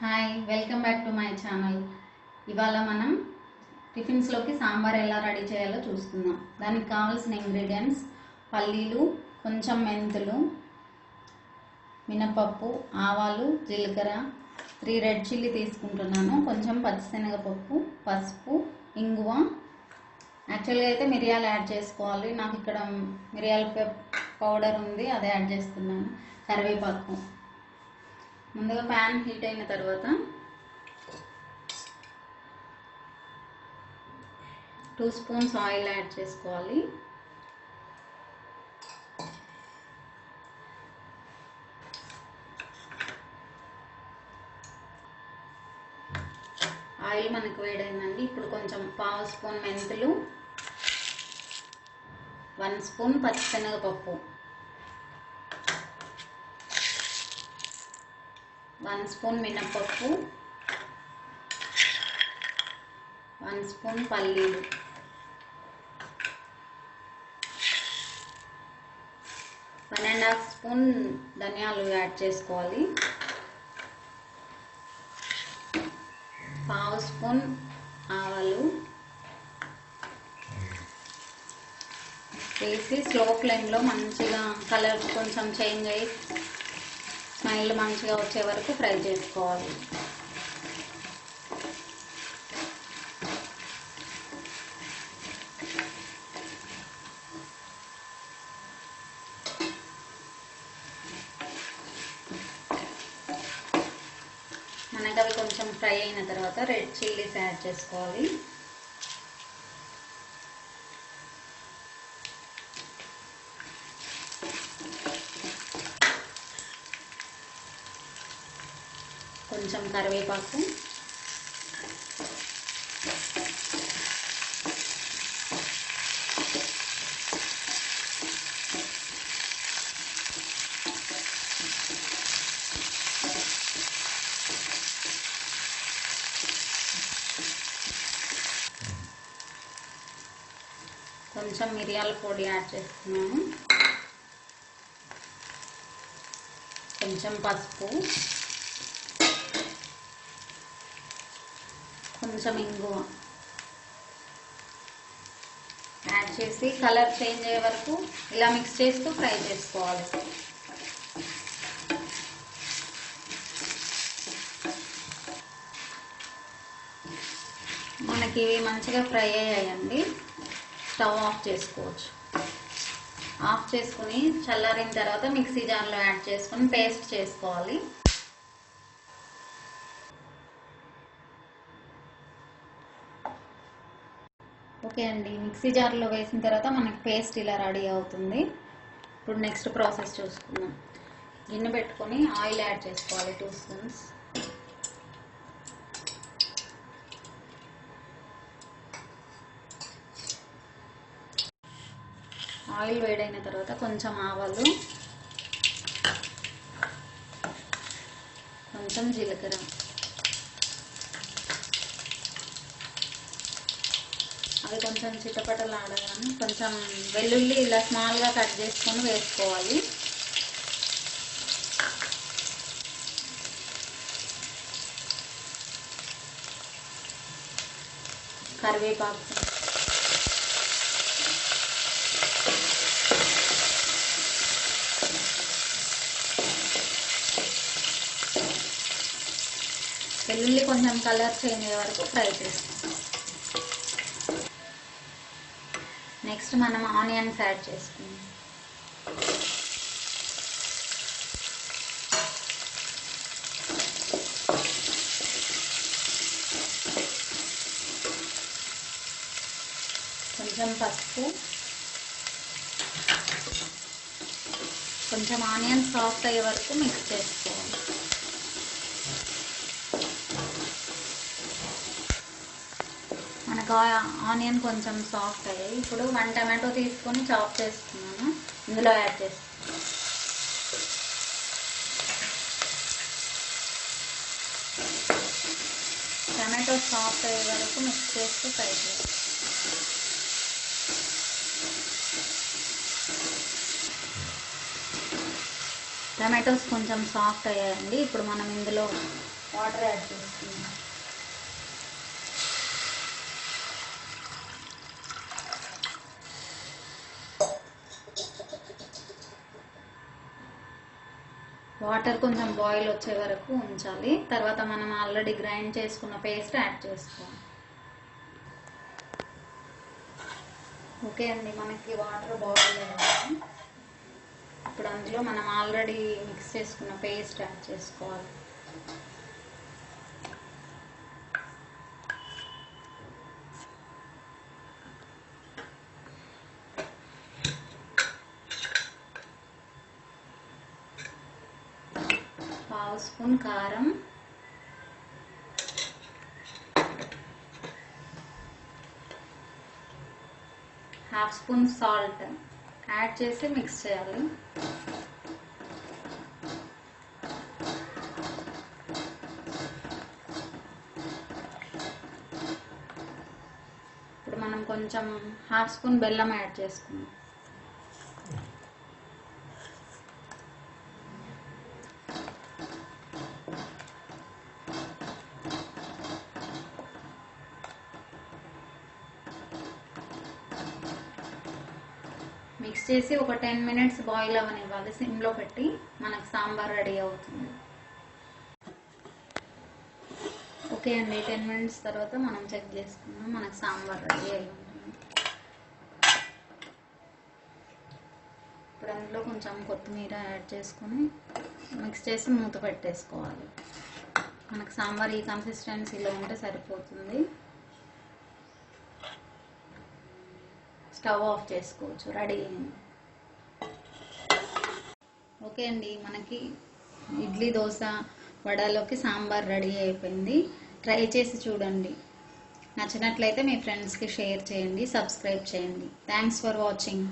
Hi, welcome back to my channel. ఇవాళ మనం టిఫిన్స్లోకి సాంబార్ ఎలా రెడీ చేయాలో చూస్తున్నాం. దానికి కావాల్సిన ఇంగ్రీడియంట్స్: పల్లీలు, కొంచెం మెంతులు, మినపప్పు, ఆవాలు, జీలకర్ర, 3 రెడ్ చిల్లీ తీసుకుంటున్నాను, కొంచెం పచ్చిశనగపప్పు, పసుపు, ఇంగువ. యాక్చువల్గా అయితే మిరియాలు యాడ్ చేసుకోవాలి, నాకు ఇక్కడ మిరియాల పౌడర్ ఉంది, అదే యాడ్ చేస్తున్నాను. కరివేపాకు. ముందుగా ప్యాన్ హీట్ అయిన తర్వాత 2 స్పూన్స్ ఆయిల్ యాడ్ చేసుకోవాలి. ఆయిల్ మనకు వేడైందండి. ఇప్పుడు కొంచెం 1/2 స్పూన్ మెంతులు, 1 స్పూన్ పచ్చిశనగపప్పు, 1 స్పూన్ మినపప్పు, 1 స్పూన్ పల్లీలు, 1.5 స్పూన్ ధనియాలు యాడ్ చేసుకోవాలి, 1/2 స్పూన్ ఆవాలు వేసి స్లో ఫ్లేమ్లో మంచిగా కలర్ కొంచెం చేంజ్ అయ్యి స్మైల్ మంచిగా వచ్చే వరకు ఫ్రై చేసుకోవాలి. మనకి అవి కొంచెం ఫ్రై అయిన తర్వాత రెడ్ చిల్లీస్ యాడ్ చేసుకోవాలి. కొంచెం కరివేపాకు, కొంచెం మిరియాల పొడి యాడ్ చేస్తున్నాను, కొంచెం పసుపు, కొంచెం ఇంగువ యాడ్ చేసి కలర్ చేంజ్ అయ్యే వరకు ఇలా మిక్స్ చేస్తూ ఫ్రై చేసుకోవాలి. మనకి మంచిగా ఫ్రై అయ్యాయండి. స్టవ్ ఆఫ్ చేసుకోవచ్చు. ఆఫ్ చేసుకుని చల్లారిన తర్వాత మిక్సీ జార్లో యాడ్ చేసుకుని పేస్ట్ చేసుకోవాలి. ఓకే అండి, మిక్సీ జార్లో వేసిన తర్వాత మనకి పేస్ట్ ఇలా రెడీ అవుతుంది. ఇప్పుడు నెక్స్ట్ ప్రాసెస్ చూసుకుందాం. గిన్నె పెట్టుకొని ఆయిల్ యాడ్ చేసుకోవాలి, 2 స్పూన్స్. ఆయిల్ వేడైన తర్వాత కొంచెం ఆవాలు, కొంచెం జీలకర్ర, అవి కొంచెం చిటపటలాడగానే కొంచెం వెల్లుల్లి ఇలా స్మాల్గా కట్ చేసుకొని వేసుకోవాలి. కరివేపాకు, వెల్లుల్లి కొంచెం కలర్ చేంజ్ అయ్యే వరకు ఫ్రై చేస్తాం. నెక్స్ట్ మనం ఆనియన్స్ యాడ్ చేసుకుందాం. కొంచెం పసుపు, కొంచెం ఆనియన్ సాఫ్ట్ అయ్యే వరకు మిక్స్ చేసుకోవాలి. మనకు ఆనియన్ కొంచెం సాఫ్ట్ అయ్యాయి. ఇప్పుడు 1 టమాటో తీసుకొని చాప్ చేసుకున్నాను, ఇందులో యాడ్ చేస్తాను. టమాటో సాఫ్ట్ అయ్యే వరకు మిక్స్ చేస్తూ ఫ్రై చేయాలి. టమాటోస్ కొంచెం సాఫ్ట్ అయ్యాయండి. ఇప్పుడు మనం ఇందులో వాటర్ యాడ్ చేసుకుందాం. వాటర్ కొంచెం బాయిల్ వచ్చే వరకు ఉంచాలి. తర్వాత మనం ఆల్రెడీ గ్రైండ్ చేసుకున్న పేస్ట్ యాడ్ చేసుకోవాలి. ఓకే అండి, మనకి వాటర్ బాయిల్ అయ్యాయి. ఇప్పుడు అందులో మనం ఆల్రెడీ మిక్స్ చేసుకున్న పేస్ట్ యాడ్ చేసుకోవాలి. పావు స్పూన్ కారం, హాఫ్ స్పూన్ సాల్ట్ యాడ్ చేసి మిక్స్ చేయాలి. ఇప్పుడు మనం కొంచెం హాఫ్ స్పూన్ బెల్లం యాడ్ చేసుకుందాం. మిక్స్ చేసి ఒక 10 మినిట్స్ బాయిల్ అవ్వనివ్వాలి. సిమ్లో పెట్టి మనకు సాంబార్ రెడీ అవుతుంది. ఓకే అండి, 10 మినిట్స్ తర్వాత మనం చెక్ చేసుకుందాం. మనకు సాంబార్ రెడీ అయి ఉంటుంది. ఇప్పుడు అందులో కొంచెం కొత్తిమీర యాడ్ చేసుకొని మిక్స్ చేసి మూత పెట్టేసుకోవాలి. మనకు సాంబార్ ఈ కన్సిస్టెన్సీలో ఉంటే సరిపోతుంది. స్టవ్ ఆఫ్ చేసుకోవచ్చు. రెడీ అయింది. ఓకే అండి, మనకి ఇడ్లీ, దోశ, వడలోకి సాంబార్ రెడీ అయిపోయింది. ట్రై చేసి చూడండి. నచ్చినట్లయితే మీ ఫ్రెండ్స్కి షేర్ చేయండి, సబ్స్క్రైబ్ చేయండి. Thanks for watching.